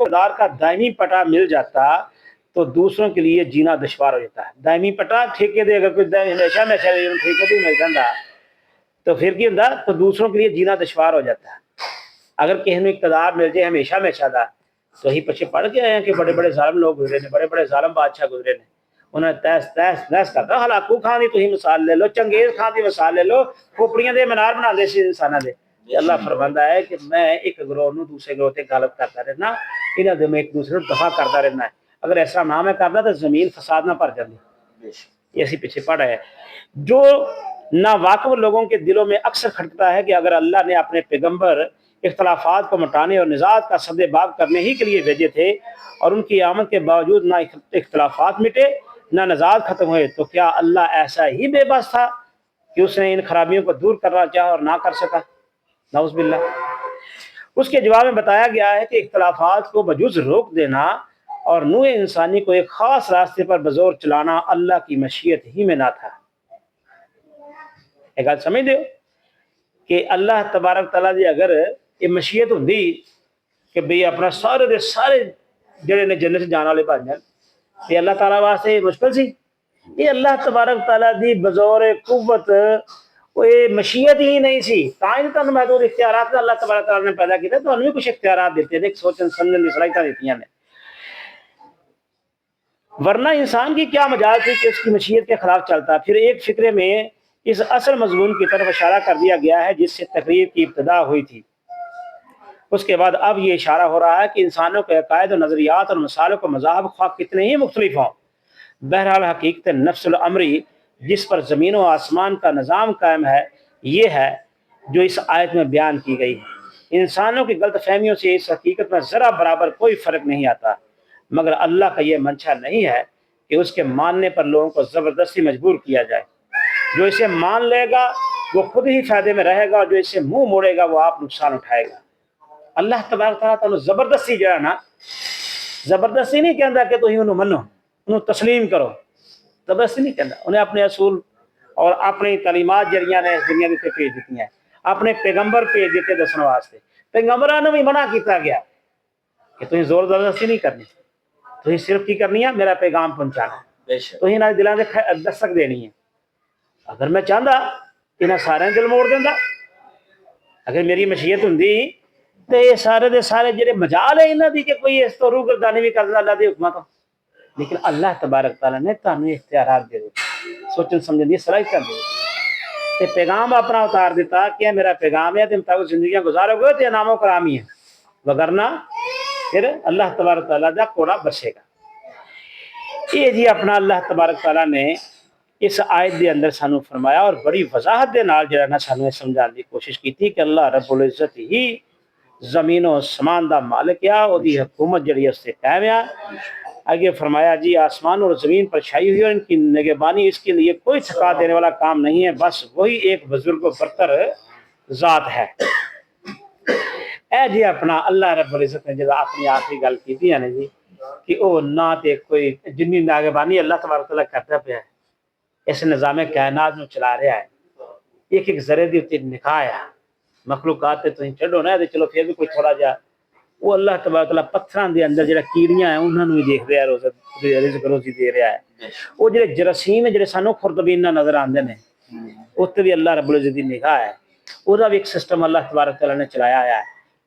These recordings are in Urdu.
اقتدار کا دائمی پٹا مل جاتا تو دوسروں کے لیے جینا دشوار ہو جاتا ہے. دائمی پٹا ٹھیکے دے اگر کوئی ہمیشہ ٹھیکے دے مل جاتا تو پھر کی ہوتا تو دوسروں کے لیے جینا دشوار ہو جاتا ہے. اگر کسی نے اقتدار مل جائے ہمیشہ دا تو ہی پیچھے پڑھ کے آئے ہیں کہ بڑے بڑے ظالم لوگ گزرے نے, بڑے بڑے ظالم بادشاہ گزرے نے, انہوں نے تیس کرتا. ہلاکو خان دی تھی مثال لے لو, چنگیز خان دی مثال لے لو, کھوپڑیاں دے منار بنا دے سی انساناں دے. اللہ فرماندا ہے کہ میں ایک گروہ نو دوسرے گروہ تے غالب کرتا رہنا, انہاں دے میں ایک دوسرے نو دفاع کرتا رہنا ہے. اگر ایسا نہ میں کردا تو زمین فساد نہ بھر جاندی. یہ اسی پیچھے پڑھا ہے. جو ناواقف لوگوں کے دلوں میں اکثر کھٹکتا ہے کہ اگر اللہ نے اپنے پیغمبر اختلافات کو مٹانے اور نزاعات کا سد باب کرنے ہی کے لیے بھیجے تھے اور ان کی آمد کے باوجود نہ اختلافات مٹے نہ نزاعات ختم ہوئے, تو کیا اللہ ایسا ہی بے بس تھا کہ اس نے ان خرابیوں کو دور کرنا چاہا اور نہ کر سکا؟ نعوذ باللہ. اس کے جواب میں بتایا گیا ہے کہ اختلافات کو بجز روک دینا اور نوع انسانی کو ایک خاص راستے پر بزور چلانا اللہ کی مشیت ہی میں نہ تھا. ایک بات سمجھ دو کہ اللہ تبارک تعالیٰ دی اگر یہ مشیت ہوندی کہ بھئی اپنا سارے دے سارے جڑے نے جنت جانا والے بن جان, یہ اللہ تعالیٰ واسطے مشکل سی؟ یہ اللہ تبارک تعالیٰ دی بزور قوت وہ مشیت ہی نہیں سی. تاں تمہیں محدود اختیارات اللہ تبارک تعالیٰ نے پیدا کیتے, تو انہیں بھی کچھ اختیارات دیتے ہیں, سوچن سمجھن کی صلاحیتیں دیتی ہیں. ورنہ انسان کی کیا مجال تھی کہ اس کی مشیت کے خلاف چلتا؟ پھر ایک فقرے میں اس اصل مضمون کی طرف اشارہ کر دیا گیا ہے جس سے تقریر کی ابتدا ہوئی تھی. اس کے بعد اب یہ اشارہ ہو رہا ہے کہ انسانوں کے عقائد و نظریات اور مسالک و مذاہب خواہ کتنے ہی مختلف ہوں, بہرحال حقیقت نفس الامری جس پر زمین و آسمان کا نظام قائم ہے یہ ہے جو اس آیت میں بیان کی گئی ہے. انسانوں کی غلط فہمیوں سے اس حقیقت میں ذرا برابر کوئی فرق نہیں آتا, مگر اللہ کا یہ منشا نہیں ہے کہ اس کے ماننے پر لوگوں کو زبردستی مجبور کیا جائے. جو اسے مان لے گا وہ خود ہی فائدے میں رہے گا, اور جو اسے منہ موڑے گا وہ آپ نقصان اٹھائے گا. اللہ تبارک تعالیٰ زبردستی جو ہے نا, زبردستی نہیں کہندا کہ تسی انہوں منو, انہوں تسلیم کرو, زبردستی نہیں کہندا. انہیں اپنے اصول اور اپنی تعلیمات جڑیاں نے اس دنیا دے تے بھیج دیتی ہیں, اپنے پیغمبر بھیج دیتے دسن واسطے. پیغمبراں نوں بھی منع کیتا گیا کہ تسی زور زبردستی نہیں کرنی, تسی صرف کی کرنی ہے میرا پیغام پہنچانا, تسی انہاں دے دلاں تے دستک دینی ہے. اگر میں چاہتا انہاں سارے دل موڑ دینا, اگر میری مشیت ہوندی تو یہ سارے دے سارے جڑے مجال ہے انہاں دی کہ کوئی اس تو روگردانی بھی کرنا اللہ دے حکماں تو, لیکن اللہ تبارک تعالیٰ نے تانوں اختیارات دے دیتے, سوچن سمجھن دی صلاحیت دے دیتے, تے پیغام اپنا اتار دیتا کہ میرا پیغام ہے, تم تاکہ زندگیاں گزارو گے تو انعام و کرامی ہے, وگرنہ پھر اللہ تبارک تعالیٰ دا کوڑا برسے گا. یہ جی اپنا اللہ تبارک تعالیٰ نے اس آیت دے اندر سانو فرمایا, اور بڑی وضاحت دے نال جڑا نا سانو سمجھان دی کوشش کی کہ اللہ رب العزت ہی زمین و سمان دا مالک ہے, او دی حکومت جڑی اس سے قائم ہے. آگے فرمایا جی آسمان اور زمین پر چھائی ہوئی اور ان کی نگہبانی اس کے لیے کوئی تھکا دینے والا کام نہیں ہے, بس وہی ایک بزرگ و برتر ذات ہے. اے جی اپنا اللہ رب العزت نے جب اپنی آخری گل کی ہے نا جی کہ او نہ تے کوئی جنی نگہبانی اللہ تبارک تعالیٰ کرتا پیا ہے, اس نظام کائنات میں چلا رہا ہے, ایک ایک ذرے دی تے نکاح ہے, مخلوقات تے تسی چھڈو نا تے چلو پھر بھی کوئی تھوڑا جا وہ اللہ تبارک تعالیٰ پتھراں دے اندر جڑا کیڑیاں ہیں انہاں نوں بھی دیکھ رہا ہے, رزق روزی دے رہا ہے. وہ جڑے جراثیم جڑے سانو خردبین نظر آندے نے اوتے بھی اللہ رب العزت دی نگاہ ہے, او دا بھی ایک سسٹم اللہ تبارک تعالیٰ نے چلایا ہے.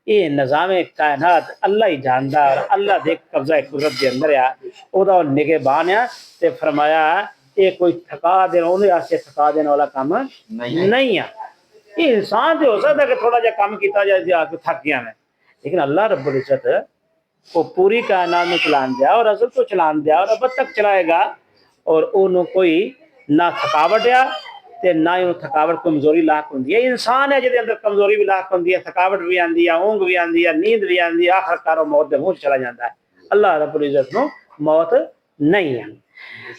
یہ نظام کائنات اللہ ہی جاندا اور اللہ دے قبضہ قدرت دے اندر ہے, او دا نگہبان ہے. تے فرمایا یہ کوئی تھکا دینا انہیں واسطے تھکا دینے والا کام نہیں ہے. یہ انسان تو ہو سکتا ہے کہ تھوڑا جا کام کیتا جائے جا کے تھک گیا میں, لیکن اللہ رب العزت کو پوری کائنات میں چلان دیا اور ازل کو چلان دیا اور اب تک چلائے گا, اور انہوں کوئی نہ تھکاوٹ ہے تے نہ ہی تھکاوٹ کمزوری لاحق ہوندی ہے. انسان ہے جہدے اندر کمزوری بھی لاحق ہوندی ہے, تھکاوٹ بھی آندی ہے, اونگ بھی آندی ہے, نیند بھی آندی ہے, آخر کار موت دے منہ چلا جاتا ہے. اللہ رب العزت نو موت نہیں ہے,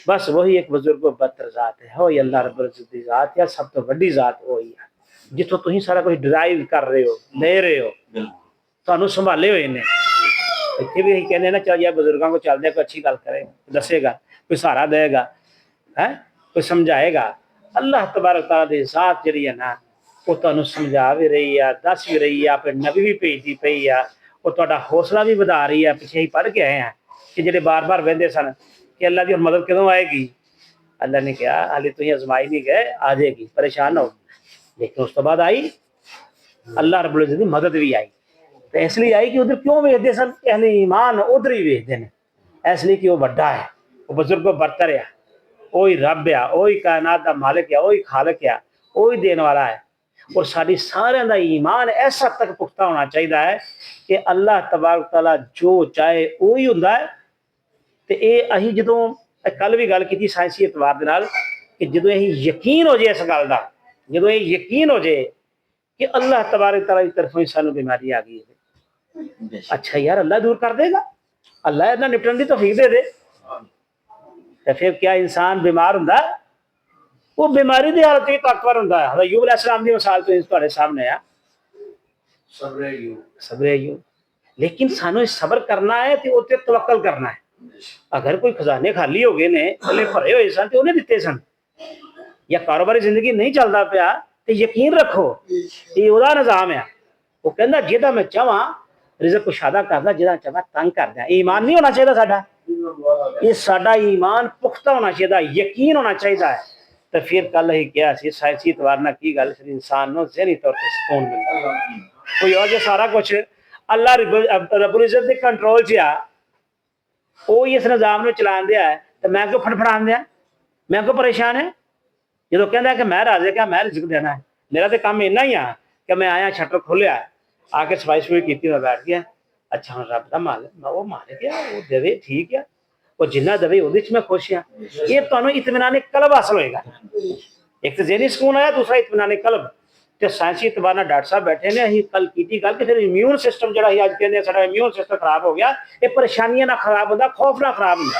بس وہی ایک بزرگ و برتر ذات ہے, وہی اللہ رب العزت دی ذات ہے, سب تو بڑی ذات وہی ہے جتوں تسی سارا کچھ ڈرائیو کر رہے ہو, لے رہے ہو, تانوں سنبھالے ہوئے نے. اتنے بھی یہی کہنے نا چاہیے بزرگوں کو چل دے, کوئی اچھی گل کرے, دسے گا, کوئی سہارا دے گا, کوئی سمجھائے گا. اللہ تبارک تعالیٰ دی ذات جڑی ہے نا وہ تانوں سمجھا بھی رہی ہے, دس بھی رہی ہے, اپنے نبی بھی بھیجدی پئی ہے, وہ تہاڈا حوصلہ بھی بڑھا رہی ہے. پیچھے ہی پڑھ کے آئے ہیں کہ جڑے بار بار وہدے سن کہ اللہ کی مدد کدوں آئے گی. اللہ نے کہا حالے تھی آزمائی نہیں گئے, آ جائے گی, پریشان نہ ہو. لیکن اس تو بعد آئی, اللہ رب العزت کی مدد بھی آئی. تو اس لیے آئی کہ ادھر کیوں ویچتے سن, اہل ایمان ادھر ہی ویچتے ہیں, اس لیے کہ وہ بڑا ہے, وہ بزرگ برتر ہے, وہی رب ہے, وہی کائنات کا مالک ہے, وہی خالق ہے, وہی دین والا ہے. اور ساری سارے کا ایمان ایسا تک پختہ ہونا چاہیے ہے کہ اللہ تبارک تعالیٰ جو چاہے وہی ہوں. تو یہ اہی جدوں کل بھی گل کی سائنسی اعتبار دے نال کہ جدوں یہ یقین ہو جائے اس گل کا, جدوں یہ یقین ہو جائے کہ اللہ تبارک تعالیٰ کی طرفوں ہی سانو بیماری آ گئی ہے, اچھا یار اللہ دور کر دے گا, اللہ اتنا نپٹن کی توفیق دے دے. تو پھر کیا انسان بیمار ہوں, وہ بیماری کی حالت میں طاقتور ہوں. حضرت ایوب علیہ السلام کی مثال تو تھوڑے سامنے ہے, صبر ایوب. لیکن سانو صبر کرنا ہے تو اتنے توکل کرنا ہے. اگر کوئی خزانے خالی ہو گئے نے, پہلے بھرے ہوئے سن تو انہیں دیتے سن, یا کاروباری زندگی نہیں چلتا پیا تو یقین رکھو یہ وہ نظام ہے. وہ کہنا جہاں میں چاہاں رزق کشادہ کرنا, جہاں چاہاں تنگ کر دیا. ایمان نہیں ہونا چاہیے ساڈا, یہ ساڈا ایمان پختہ ہونا چاہیے, یقین ہونا چاہیے ہے. تو پھر کل ہی کیا سی سائنسی اعتبار نہ کی گل, پھر انسان نو ذہنی طور پر سکون ملتا. کوئی اور جو سارا کچھ اللہ رب العزت کے کنٹرول چ آ, وہ اس نظام میں چلان دیا ہے, تو میں کیوں فڑفڑان دیا, میں کیوں پریشان ہے. جدو کہہ کہ میں راضی کیا میں رزق دینا ہے, میرا تو کام اتنا ہی کہ میں آیا شٹر کھولیا آ کے صفائی سفائی کی, میں بیٹھ گیا. اچھا ہوں رب کا مالک, وہ مالک ہے, وہ دے ٹھیک ہے, وہ جنہ دے وہ میں خوش ہاں. یہ تمہیں اطمینان قلب حاصل ہوئے گا. ایک تو ذہنی سکون آیا, دوسرا اطمینان قلب. تو سائنسی اعتبار ڈاکٹر صاحب بیٹھے نے, اہی کل کی گل کہ پھر امیون سسٹم جڑا اج کہندے سارا امیون سسٹم خراب ہو گیا. یہ پریشانیاں نہ خراب ہوتا, خوف نہ خراب ہوتا.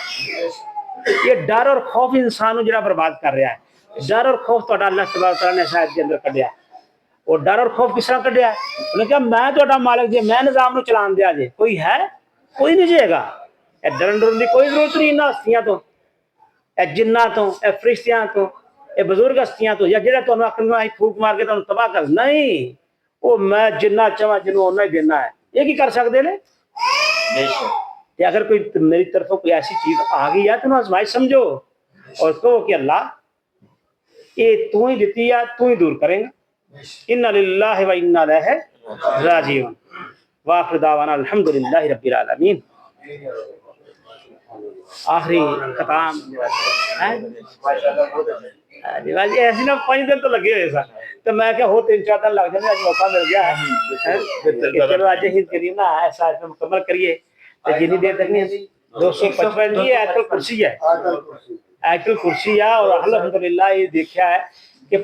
یہ ڈر اور خوف انسان کو جڑا برباد کر رہا ہے. ڈر اور خوف تو اللہ تبارک تعالیٰ نے شاید کے اندر کڈیا. اور ڈر اور خوف کس طرح کڈیا, انہوں نے کہا میں تو مالک جی, میں نظام نو چلان دیا جی, کوئی ہے کوئی نہیں جائے گا. ڈرن ڈرن کی کوئی ضرورت نہیں. انہاں ہستیاں تو, اے جناں تو, اے فرشتیاں تو, اے بزرگ ہستیاں تو, یا جہاں تمہیں آخر پھوک مار کے تمہیں تباہ کر, نہیں, وہ میں جنہ چاہا جنوں اُنہ ہی دینا ہے. یہ کی کر سکتے ہیں. اگر کوئی میری طرف کوئی ایسی چیز آ گئی ہے تو انہوں آزمائش سمجھو اور کہو کہ اللہ یہ تو ہی دیتی ہے, تو ہی دور کریں گا. انا للہ و انا الیہ راجعون. وآخر دعوانا الحمدللہ رب العالمین. آخری ختام ایسی نا 5 دن تو لگے ہوئے سن, تو میں کہ ہو 3-4 دن لگ جائیں, آج موقع مل گیا ہے, چلو آج ہی کریم نا ایسا مکمل کریے. جنی دیر تک نہیں 255 آیت الکرسی ہے, آیت الکرسی ہے. اور الحمدللہ یہ دیکھا ہے